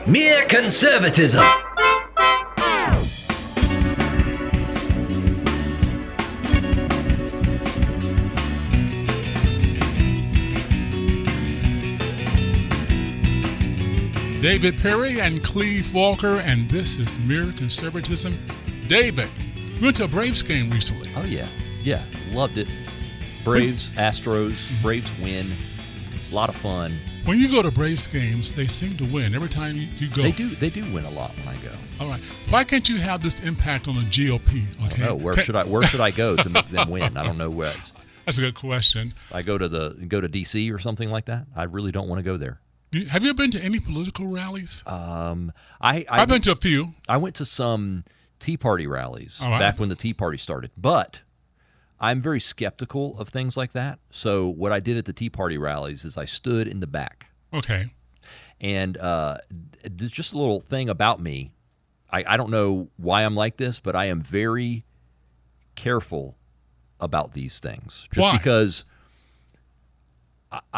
Mere Conservatism. David Perry and Cleve Walker, and this is Mere Conservatism. David, you went to a Braves game recently. Oh, yeah. Yeah, loved it. Braves, Astros, Braves win. A lot of fun. When you go to Braves games, they seem to win every time you go. They do win a lot when I go. All right. Why can't you have this impact on the GOP? Okay. I don't know. Where should I go to make them win? I don't know where. That's a good question. I go to DC or something like that. I really don't want to go there. Have you been to any political rallies? I've been to a few. I went to some Tea Party rallies right. back when the Tea Party started, but I'm very skeptical of things like that. So what I did at the Tea Party rallies is I stood in the back. Okay. And just a little thing about me, I don't know why I'm like this, but I am very careful about these things. Just why? Because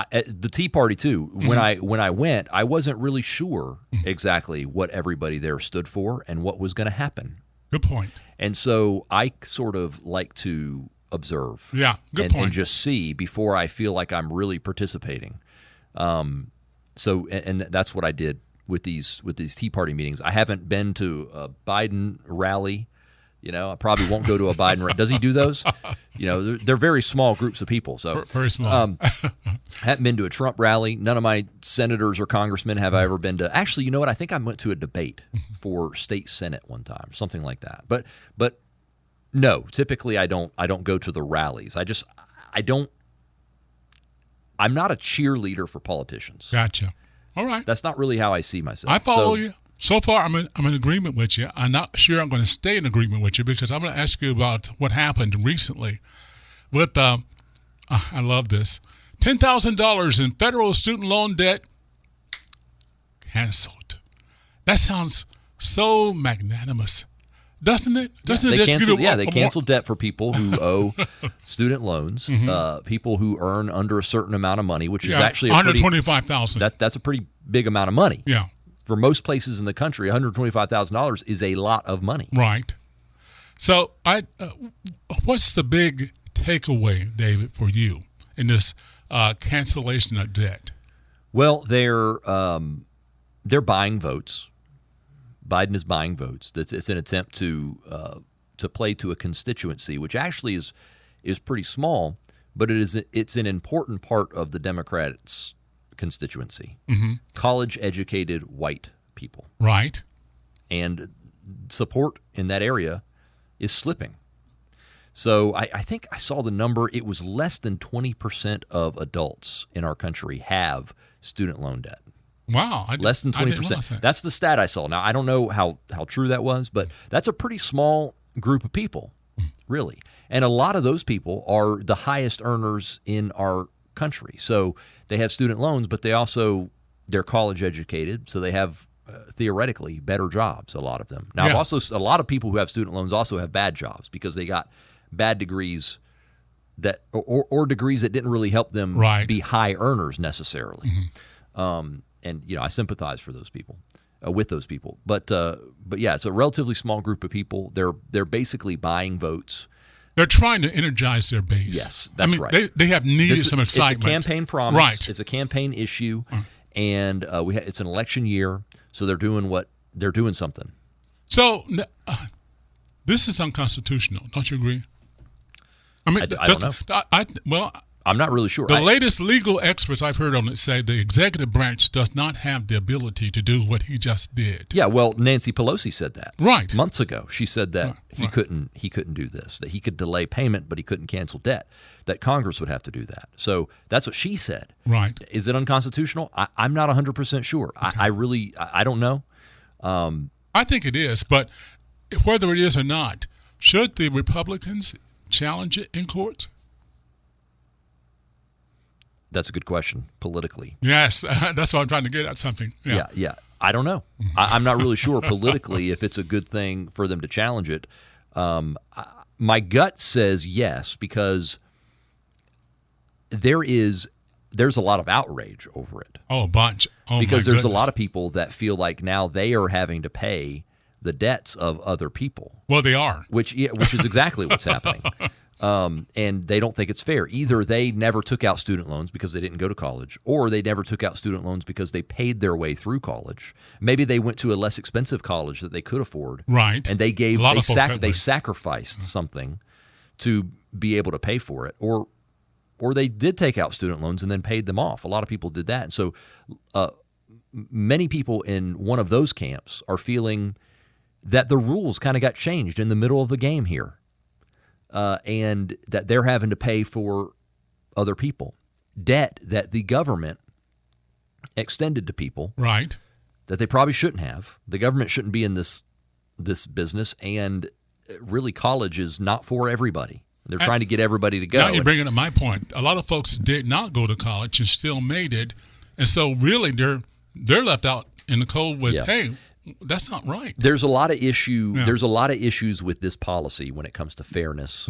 the Tea Party too. Mm-hmm. When I went, I wasn't really sure exactly what everybody there stood for and what was going to happen. Good point. And so I sort of like to observe. Yeah, good point. And just see before I feel like I'm really participating. So that's what I did with these Tea Party meetings. I haven't been to a Biden rally. I probably won't go to a Biden rally. Does he do those? They're very small groups of people. So very small. Haven't been to a Trump rally. None of my senators or congressmen have I ever been to. Actually, you know what? I think I went to a debate for state senate one time, something like that. But no, typically I don't go to the rallies. I'm not a cheerleader for politicians. Gotcha. All right. That's not really how I see myself. I follow you. So far, I'm in agreement with you. I'm not sure I'm going to stay in agreement with you because I'm going to ask you about what happened recently with, I love this, $10,000 in federal student loan debt canceled. That sounds so magnanimous, doesn't it? They canceled debt for people who owe student loans, people who earn under a certain amount of money, which is actually $125,000. That's a pretty big amount of money. Yeah. For most places in the country, $125,000 is a lot of money. Right. So, what's the big takeaway, David, for you in this cancellation of debt? Well, they're buying votes. Biden is buying votes. It's an attempt to play to a constituency, which actually is pretty small, but it's an important part of the Democrats' constituency. College-educated white people. Right. And support in that area is slipping. So I think I saw the number. It was less than 20% of adults in our country have student loan debt. Wow. Less than 20%. That's the stat I saw. Now, I don't know how true that was, but that's a pretty small group of people, really. And a lot of those people are the highest earners in our country. So they have student loans, but they're college educated, so they have theoretically better jobs, a lot of them. Now, also a lot of people who have student loans also have bad jobs because they got bad degrees that or degrees that didn't really help them be high earners necessarily. And I sympathize for those people, with those people. But yeah, it's a relatively small group of people. They're basically buying votes. They're trying to energize their base. Yes, that's right. They have needed some excitement. It's a campaign promise. Right. It's a campaign issue, and it's an election year, so they're doing something. So this is unconstitutional. Don't you agree? I mean, I don't know. I'm not really sure. The latest legal experts I've heard on it say the executive branch does not have the ability to do what he just did. Yeah, well, Nancy Pelosi said that months ago. She said that he couldn't do this, that he could delay payment, but he couldn't cancel debt, that Congress would have to do that. So that's what she said. Right. Is it unconstitutional? I'm not 100% sure. Okay. I don't know. I think it is, but whether it is or not, should the Republicans challenge it in court? That's a good question, politically. Yes, that's what I'm trying to get at, something. Yeah. I don't know. I'm not really sure politically if it's a good thing for them to challenge it. My gut says yes, because there is there's a lot of outrage over it. Oh, a bunch. Oh, because my there's goodness. a lot of people that feel like now they are having to pay the debts of other people. Well, they are. Which is exactly what's happening. And they don't think it's fair. Either they never took out student loans because they didn't go to college, or they never took out student loans because they paid their way through college. Maybe they went to a less expensive college that they could afford. Right. And they They sacrificed something to be able to pay for it. Or they did take out student loans and then paid them off. A lot of people did that. And so many people in one of those camps are feeling that the rules kind of got changed in the middle of the game here, and that they're having to pay for other people. Debt that the government extended to people. Right. That they probably shouldn't have. The government shouldn't be in this business, and really college is not for everybody. They're trying to get everybody to go. Now you're bringing up my point. A lot of folks did not go to college and still made it, and so really they're left out in the cold with, hey, that's not right. There's a lot of There's a lot of issues with this policy when it comes to fairness.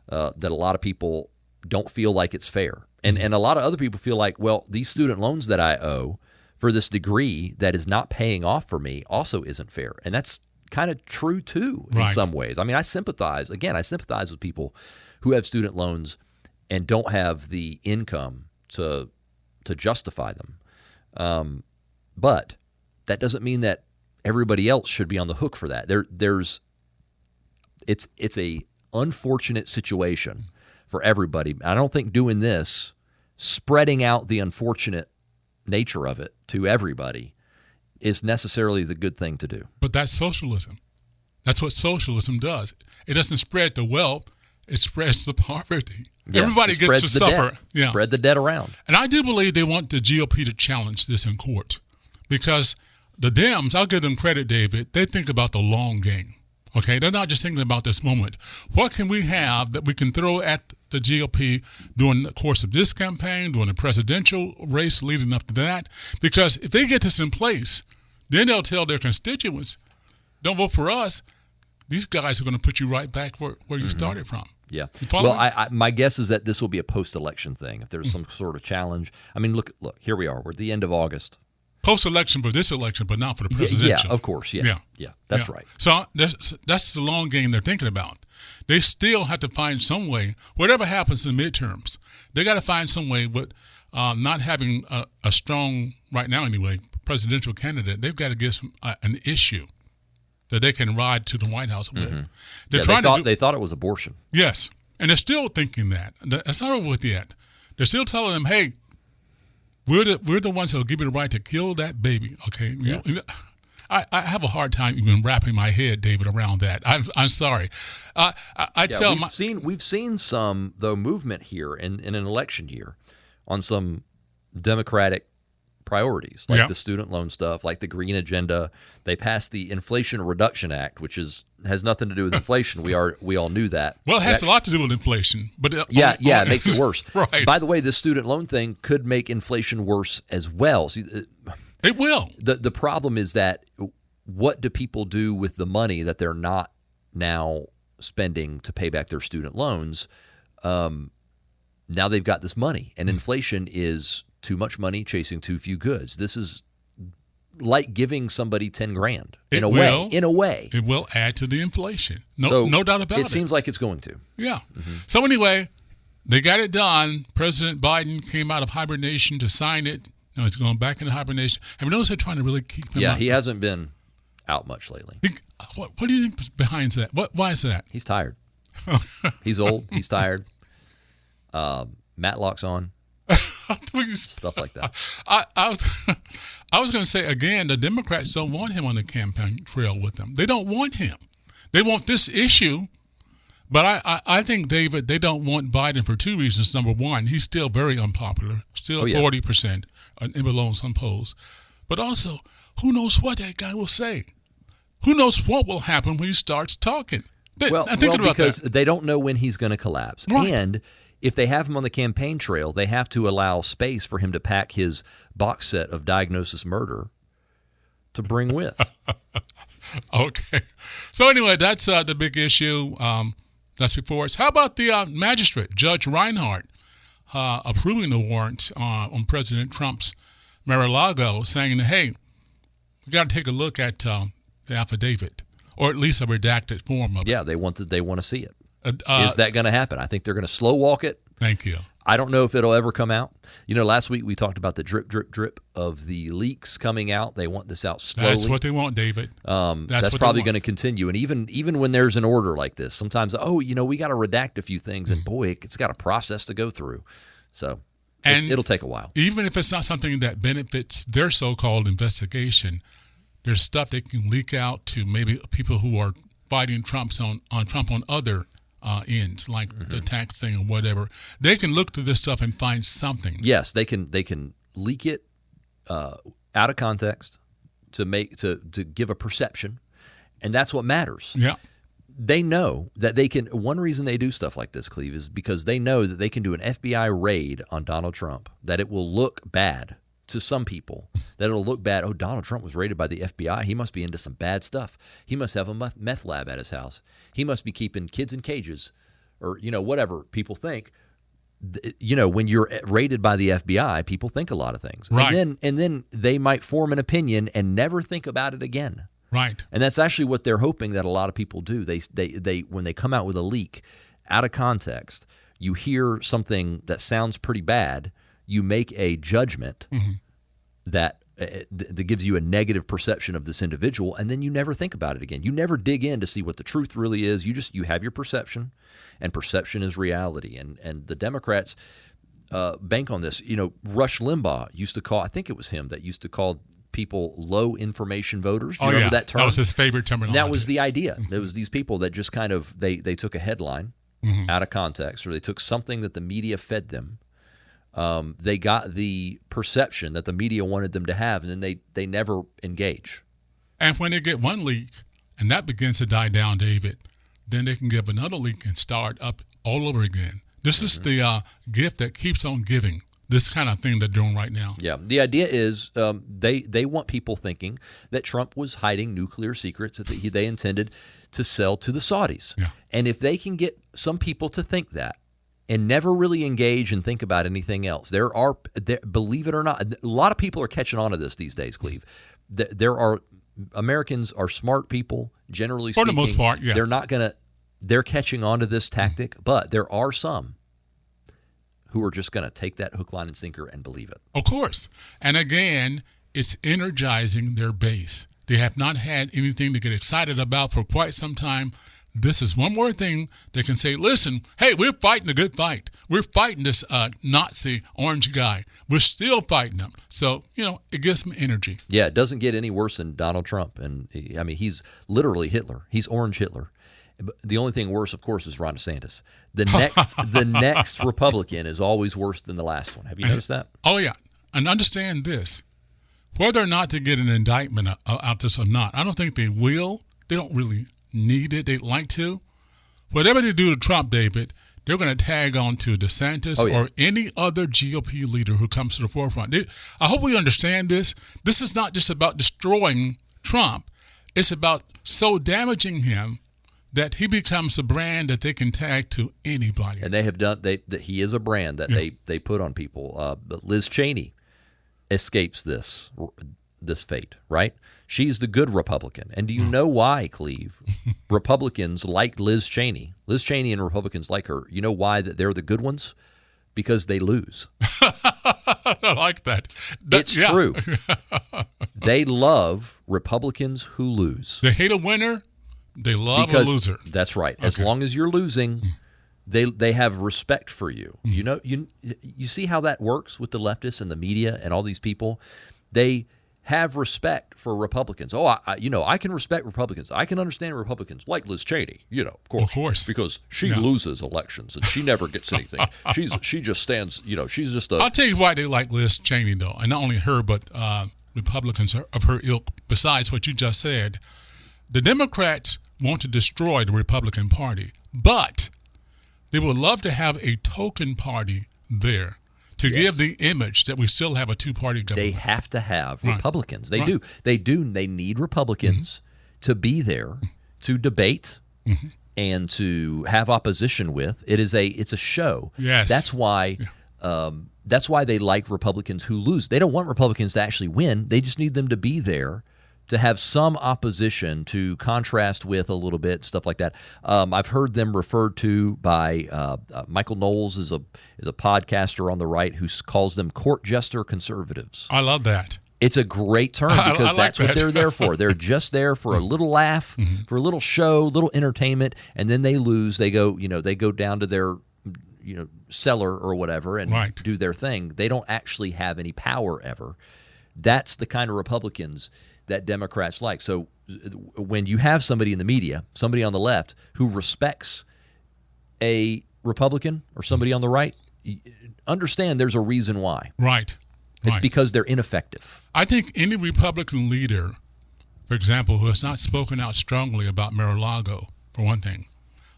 That a lot of people don't feel like it's fair, and a lot of other people feel like, well, these student loans that I owe for this degree that is not paying off for me also isn't fair, and that's kind of true too in some ways. I mean, I sympathize with people who have student loans and don't have the income to justify them. But that doesn't mean that everybody else should be on the hook for that. It's a unfortunate situation for everybody. I don't think doing this, spreading out the unfortunate nature of it to everybody, is necessarily the good thing to do. But that's socialism. That's what socialism does. It doesn't spread the wealth. It spreads the poverty. Yeah, everybody gets to suffer. Debt. Yeah. Spread the debt around. And I do believe they want the GOP to challenge this in court, because the Dems, I'll give them credit, David, they think about the long game. Okay, they're not just thinking about this moment. What can we have that we can throw at the GOP during the course of this campaign, during the presidential race leading up to that? Because if they get this in place, then they'll tell their constituents, don't vote for us. These guys are going to put you right back where you started from. Yeah. Well, my guess is that this will be a post-election thing. If there's some sort of challenge. I mean, look, here we are. We're at the end of August. Post-election for this election, but not for the presidential. Yeah, of course. Yeah. That's right. So that's the long game they're thinking about. They still have to find some way, whatever happens in the midterms, they got to find some way with not having a strong, right now anyway, presidential candidate. They've got to give an issue that they can ride to the White House with. They thought it was abortion. Yes, and they're still thinking that. That's not over with yet. They're still telling them, hey, we're the ones that will give you the right to kill that baby, okay? Yeah. I have a hard time even wrapping my head, David, around that. I'm sorry. We've seen some, though, movement here in an election year on some Democratic priorities, like the student loan stuff, like the green agenda. They passed the Inflation Reduction Act, which has nothing to do with inflation. We all knew that. Well, it has a lot to do with inflation, but it makes it worse. Right. By the way, this student loan thing could make inflation worse as well. See, it will. The problem is that what do people do with the money that they're not now spending to pay back their student loans? Now they've got this money, and inflation is too much money chasing too few goods. This is like giving somebody $10,000 in a way. It will add to the inflation. No doubt about it. It seems like it's going to. Yeah. Mm-hmm. So anyway, they got it done. President Biden came out of hibernation to sign it. Now he's going back into hibernation. Have you noticed they're trying to really keep him out? Yeah, he hasn't been out much lately. What do you think is behind that? Why is that? He's tired. He's old. He's tired. Matlock's on. Stuff like that. I was going to say, again, the Democrats don't want him on the campaign trail with them. They don't want him. They want this issue. But I think, David, they don't want Biden for two reasons. Number one, he's still very unpopular, still 40% in some polls. But also, who knows what that guy will say? Who knows what will happen when he starts talking? Because they don't know when he's going to collapse. Right. And if they have him on the campaign trail, they have to allow space for him to pack his box set of Diagnosis Murder to bring with. Okay. So anyway, that's the big issue. That's before us. How about the magistrate, Judge Reinhardt? approving the warrant on President Trump's Mar-a-Lago, saying, hey, we got to take a look at the affidavit, or at least a redacted form of it. Yeah, they want to see it. Is that going to happen? I think they're going to slow walk it. Thank you. I don't know if it'll ever come out. Last week we talked about the drip, drip, drip of the leaks coming out. They want this out slowly. That's what they want, David. That's probably going to continue. And even when there's an order like this, sometimes, we got to redact a few things, and boy, it's got a process to go through. So it'll take a while. Even if it's not something that benefits their so-called investigation, there's stuff they can leak out to maybe people who are fighting Trump on other ends, like the tax thing or whatever. They can look through this stuff and find something. Yes, they can leak it out of context to give a perception, and that's what matters. Yeah. They know that they can. One reason they do stuff like this, Cleve, is because they know that they can do an FBI raid on Donald Trump, that it will look bad to some people, that it'll look bad. Oh, Donald Trump was raided by the FBI. He must be into some bad stuff. He must have a meth lab at his house. He must be keeping kids in cages, or whatever people think. When you're raided by the FBI, people think a lot of things, right? And then they might form an opinion and never think about it again. Right. And that's actually what they're hoping that a lot of people do. They when they come out with a leak out of context, you hear something that sounds pretty bad, you make a judgment that gives you a negative perception of this individual, and then you never think about it again. You never dig in to see what the truth really is. You have your perception, and perception is reality. And the Democrats bank on this. Rush Limbaugh used to call, I think it was him that used to call people low information voters. You remember that term? That was his favorite terminology. That was the idea. There was these people that just kind of they took a headline out of context, or they took something that the media fed them. They got the perception that the media wanted them to have, and then they never engage. And when they get one leak and that begins to die down, David, then they can give another leak and start up all over again. This is the gift that keeps on giving. This kind of thing they're doing right now. Yeah. The idea is they want people thinking that Trump was hiding nuclear secrets that they intended to sell to the Saudis. Yeah. And if they can get some people to think that and never really engage and think about anything else, believe it or not, a lot of people are catching on to this these days, Cleve. Americans are smart people, generally speaking. For the most part, yes. They're catching on to this tactic, but there are some who are just going to take that hook, line, and sinker and believe it. Of course. And again, it's energizing their base. They have not had anything to get excited about for quite some time. This is one more thing they can say, listen, hey, we're fighting a good fight. We're fighting this Nazi orange guy. We're still fighting him. So, it gives them energy. Yeah, it doesn't get any worse than Donald Trump. And he's literally Hitler. He's orange Hitler. The only thing worse, of course, is Ron DeSantis. The next Republican is always worse than the last one. Have you noticed that? Oh, yeah. And understand this. Whether or not to get an indictment out this or not, I don't think they will. They don't really need it. They'd like to. Whatever they do to Trump, David, they're going to tag on to DeSantis or any other GOP leader who comes to the forefront. I hope we understand this. This is not just about destroying Trump. It's about so damaging him that he becomes a brand that they can tag to anybody. And they have done that. He is a brand that they put on people. But Liz Cheney escapes this fate, right? She's the good Republican. And do you know why, Cleve? Republicans like Liz Cheney. Liz Cheney and Republicans like her. You know why that they're the good ones? Because they lose. I like that. It's true. They love Republicans who lose. They hate a winner. They love a loser. That's right. Okay. As long as you're losing, they have respect for you. You see how that works with the leftists and the media and all these people? They have respect for Republicans. Oh, I can respect Republicans. I can understand Republicans like Liz Cheney. Of course, because she loses elections and she never gets anything. She just stands. She's just a. I'll tell you why they like Liz Cheney though, and not only her, but Republicans of her ilk. Besides what you just said. The Democrats want to destroy the Republican Party, but they would love to have a token party there to give the image that we still have a two-party government. They have to have Republicans. They do. They need Republicans to be there to debate and to have opposition with. It's a show. Yes. That's why That's why they like Republicans who lose. They don't want Republicans to actually win. They just need them to be there to have some opposition to contrast with a little bit, stuff like that. I've heard them referred to by Michael Knowles is a podcaster on the right who calls them court jester conservatives. I love that. It's a great term because that's what they're there for. They're just there for a little laugh, for a little show, little entertainment, and then they lose. They go down to their cellar or whatever and do their thing. They don't actually have any power ever. That's the kind of Republicans that Democrats like. So when you have somebody in the media, somebody on the left who respects a Republican or somebody on the right, understand there's a reason why. Right. It's because they're ineffective. I think any Republican leader, for example, who has not spoken out strongly about Mar-a-Lago, for one thing,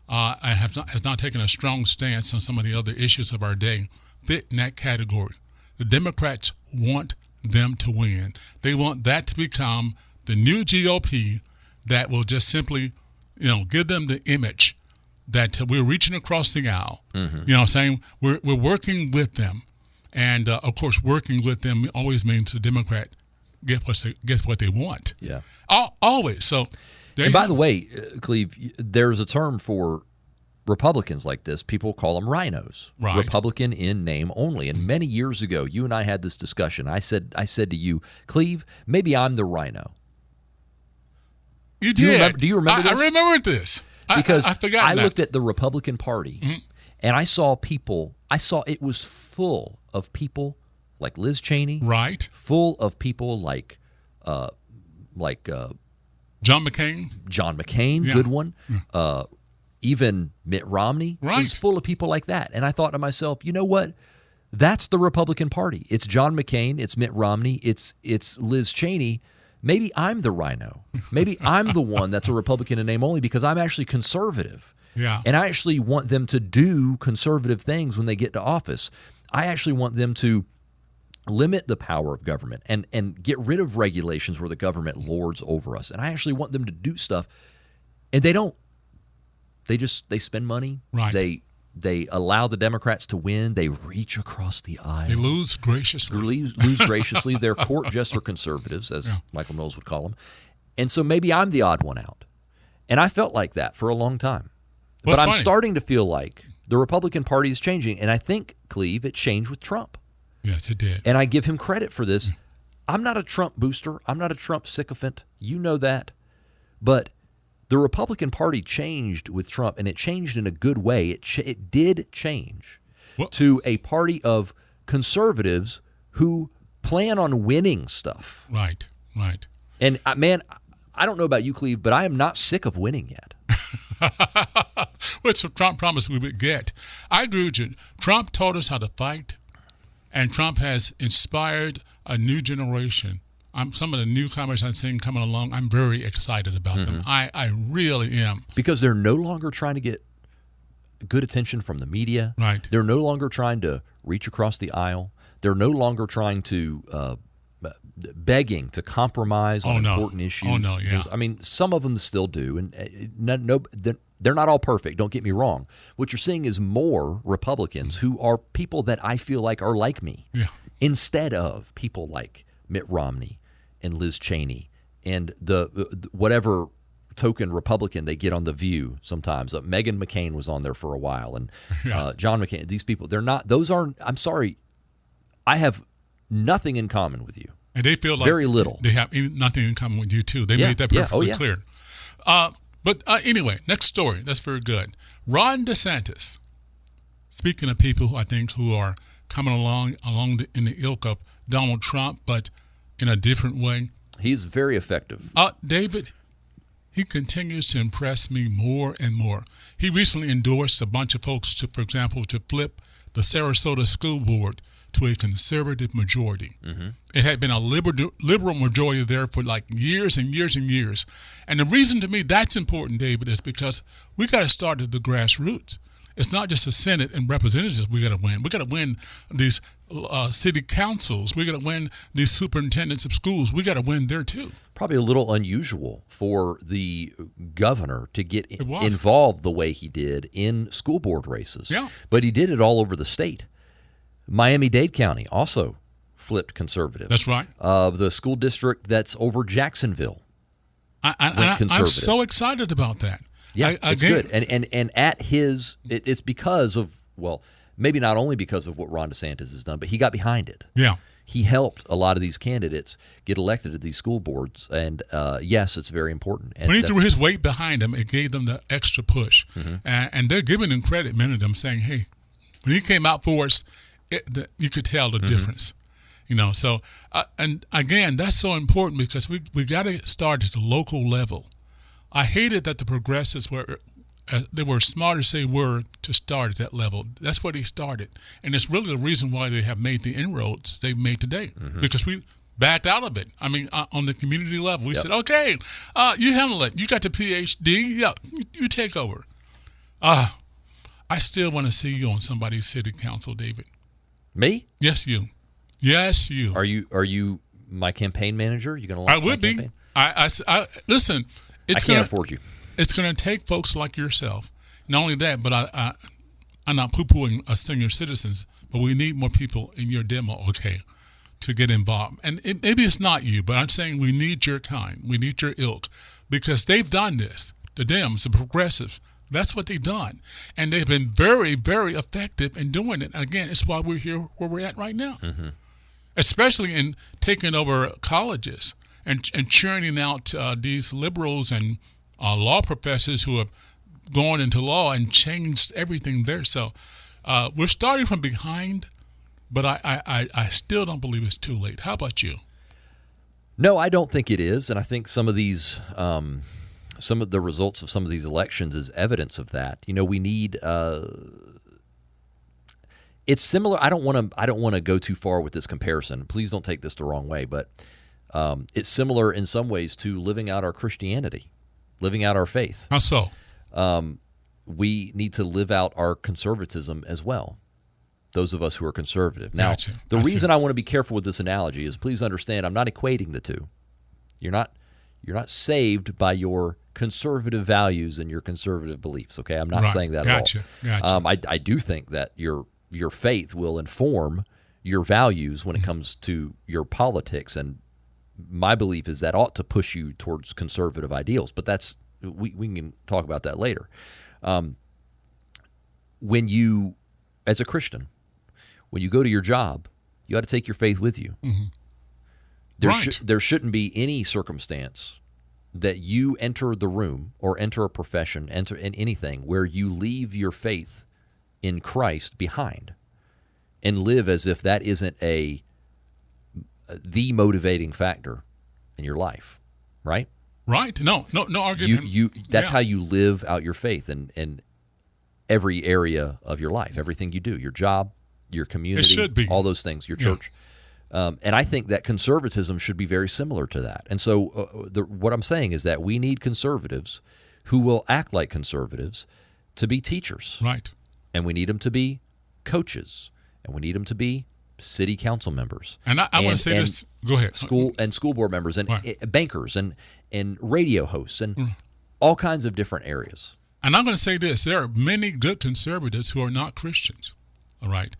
and has not taken a strong stance on some of the other issues of our day, fit in that category. The Democrats want them to win. They want that to become the new GOP that will just simply, give them the image that we're reaching across the aisle. Saying we're working with them. And, of course, working with them always means the Democrat gets what they want. Yeah. Always. So, and by the way, Cleve, there's a term for Republicans like this. People call them Rhinos. Right. Republican in name only. And many years ago, you and I had this discussion. I said to you, Cleve, maybe I'm the Rhino. You did. Do you remember this? I remembered this. Because I forgot I that. looked at the Republican Party, and I saw it was full of people like Liz Cheney, right? Full of people like John McCain. John McCain, Yeah. good one. Even Mitt Romney. Right. It was full of people like that. And I thought to myself, you know what? That's the Republican Party. It's John McCain. It's Mitt Romney. It's Liz Cheney. Maybe I'm the Rhino. Maybe I'm the one that's a Republican in name only because I'm actually conservative. Yeah. And I actually want them to do conservative things when they get to office. I actually want them to limit the power of government and get rid of regulations where the government lords over us. And I actually want them to do stuff, and they don't. They spend money. Right. They allow the Democrats to win. They reach across the aisle. They lose graciously. Lose graciously. They're court jester conservatives, as Michael Knowles would call them. And so maybe I'm the odd one out. And I felt like that for a long time. Well, but I'm funny. starting to feel like the Republican Party is changing. And I think, Cleve, it changed with Trump. Yes, it did. And I give him credit for this. I'm not a Trump booster. I'm not a Trump sycophant. You know that. But the Republican Party changed with Trump, and it changed in a good way. It did change to a party of conservatives who plan on winning stuff. Right. And, man, I don't know about you, Cleve, but I am not sick of winning yet. Which Trump promised we would get. I agree with you. Trump taught us how to fight, and Trump has inspired a new generation. Some of the newcomers I'm seeing coming along, I'm very excited about them. I really am. Because they're no longer trying to get good attention from the media. Right. They're no longer trying to reach across the aisle. They're no longer trying to begging to compromise on important issues. Oh, no, yeah. I mean, some of them still do, and they're not all perfect, don't get me wrong. What you're seeing is more Republicans who are people that I feel like are like me, instead of people like Mitt Romney and Liz Cheney and the whatever token Republican they get on The View sometimes. Meghan McCain was on there for a while, and John McCain. These people, I'm sorry, I have nothing in common with you. And they feel like very little. They have nothing in common with you, too. They made that perfectly clear. But anyway, next story. That's very good. Ron DeSantis, speaking of people who I think who are coming along in the ilk of Donald Trump, but in a different way. He's very effective. David, he continues to impress me more and more. He recently endorsed a bunch of folks, for example, to flip the Sarasota School Board to a conservative majority. It had been a liberal majority there for like years and years and years. And the reason to me that's important, David, is because we got to start at the grassroots. It's not just the Senate and representatives we got to win. We got to win these city councils. We got to win these superintendents of schools. We got to win there too. Probably a little unusual for the governor to get involved the way he did in school board races. Yeah. But he did it all over the state. Miami-Dade County also flipped conservative. That's right. The school district that's over Jacksonville went conservative. I'm so excited about that. Yeah, it's good. And at it's because of, well, maybe not only because of what Ron DeSantis has done, but he got behind it. Yeah. He helped a lot of these candidates get elected at these school boards, and yes, it's very important. And when he threw his weight behind him, it gave them the extra push. Mm-hmm. And they're giving him credit, many of them, saying, hey, when he came out for us, you could tell the difference. So, and again, that's so important because we got to start at the local level. I hated that the progressives they were smart as they were to start at that level. That's where they started. And it's really the reason why they have made the inroads they've made today, because we backed out of it. I mean, on the community level, we said, okay, you handle it. You got the PhD. Yeah, you take over. I still want to see you on somebody's city council, David. Me? Yes, you. Yes, you. Are you my campaign manager? You going to launch I would my be. campaign? I listen. I can't afford you. It's going to take folks like yourself. Not only that, but I'm not poo-pooing us senior citizens, but we need more people in your demo, to get involved. And maybe it's not you, but I'm saying we need your kind. We need your ilk, because they've done this. The Dems, the progressives, that's what they've done. And they've been very, very effective in doing it. Again, it's why we're here where we're at right now, especially in taking over colleges and churning out these liberals and law professors who have gone into law and changed everything there. So we're starting from behind, but I still don't believe it's too late. How about you? No, I don't think it is, and I think some of these, some of the results of some of these elections is evidence of that. We need. It's similar. I don't want to go too far with this comparison. Please don't take this the wrong way, but it's similar in some ways to living out our Christianity. Living out our faith. How so? We need to live out our conservatism as well, those of us who are conservative. Now, Gotcha. the reason I want to be careful with this analogy is, please understand, I'm not equating the two. You're not saved by your conservative values and your conservative beliefs, okay? I'm not saying that at all. Gotcha. I do think that your faith will inform your values when it comes to your politics, and my belief is that ought to push you towards conservative ideals, but that's we can talk about that later. When you, as a Christian, when you go to your job, you ought to take your faith with you. There shouldn't be any circumstance that you enter the room or enter a profession, enter in anything where you leave your faith in Christ behind and live as if that isn't the motivating factor in your life, right? Right. No argument. That's how you live out your faith in every area of your life, everything you do, your job, your community, it should be. all those things, your church. And I think that conservatism should be very similar to that. And so what I'm saying is that we need conservatives who will act like conservatives to be teachers. Right. And we need them to be coaches. And we need them to be city council members. And I want to say this. Go ahead. School board members and bankers and radio hosts and all kinds of different areas. And I'm going to say this. There are many good conservatives who are not Christians. All right.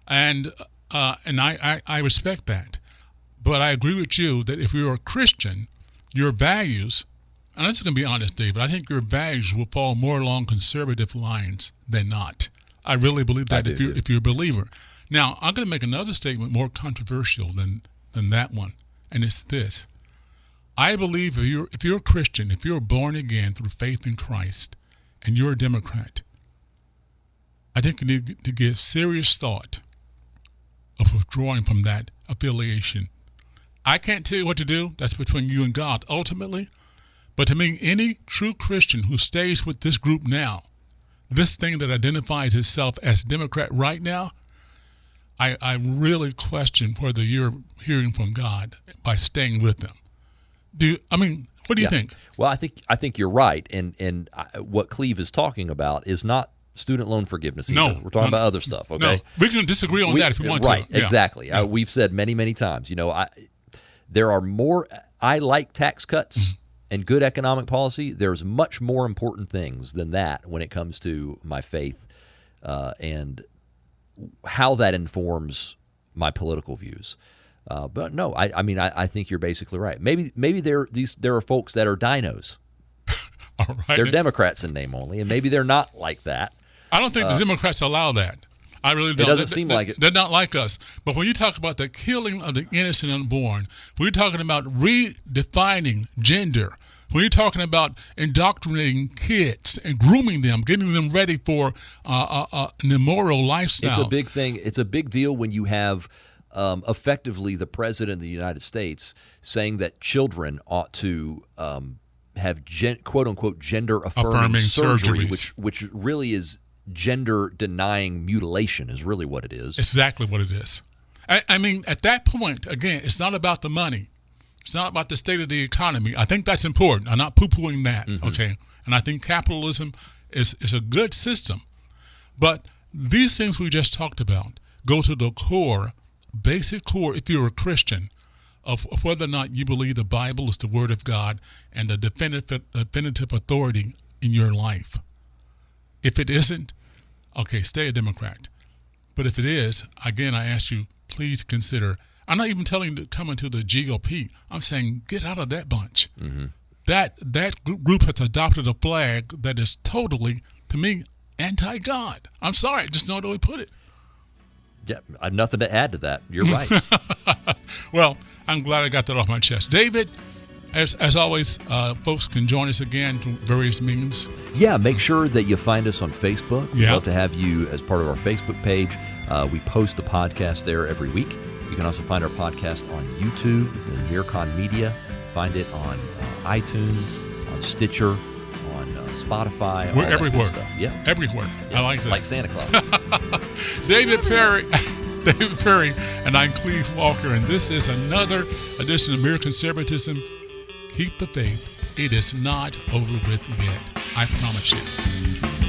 And I respect that. But I agree with you that if you're a Christian, your values, and I'm just going to be honest, David, I think your values will fall more along conservative lines than not. I really believe that if you're a believer. Now, I'm going to make another statement more controversial than that one, and it's this. I believe if you're a Christian, if you're born again through faith in Christ, and you're a Democrat, I think you need to give serious thought of withdrawing from that affiliation. I can't tell you what to do. That's between you and God, ultimately. But to me, any true Christian who stays with this group now, this thing that identifies itself as Democrat right now, I really question whether you're hearing from God by staying with them. What do you think? Well, I think you're right, and what Cleve is talking about is not student loan forgiveness either. No, we're talking about other stuff. Okay, no, we can disagree on that if you want to. Right, exactly. We've said many times. There are more. I like tax cuts and good economic policy. There's much more important things than that when it comes to my faith and how that informs my political views. But no, I think you're basically right. Maybe there are folks that are dinos. All right. They're Democrats in name only, and maybe they're not like that. I don't think the Democrats allow that. I really don't. It doesn't seem like it. They're not like us. But when you talk about the killing of the innocent unborn, when you're talking about redefining gender, when you're talking about indoctrinating kids and grooming them, getting them ready for an immoral lifestyle. It's a big thing. It's a big deal when you have effectively the president of the United States saying that children ought to have quote-unquote gender-affirming surgery, which really is gender-denying mutilation is really what it is. Exactly what it is. I mean, at that point, again, it's not about the money. It's not about the state of the economy. I think that's important. I'm not poo-pooing that, okay? And I think capitalism is a good system. But these things we just talked about go to the core, basic core, if you're a Christian, of whether or not you believe the Bible is the Word of God and the definitive authority in your life. If it isn't, okay, stay a Democrat. But if it is, again, I ask you, please consider. I'm not even telling you to come into the GOP. I'm saying get out of that bunch. Mm-hmm. That group has adopted a flag that is totally, to me, anti-God. I'm sorry, I just know the way to put it. Yeah, I have nothing to add to that. You're right. Well, I'm glad I got that off my chest. David, as always, folks can join us again through various means. Yeah, make sure that you find us on Facebook. We'd Yeah. love to have you as part of our Facebook page. We post the podcast there every week. You can also find our podcast on YouTube and MereCon Media. Find it on iTunes, on Stitcher, on Spotify. We're all that good everywhere. stuff. Yeah. Everywhere. I like that. Like Santa Claus. David Perry, and I'm Cleve Walker, and this is another edition of Mere Conservatism. Keep the faith. It is not over with yet. I promise you.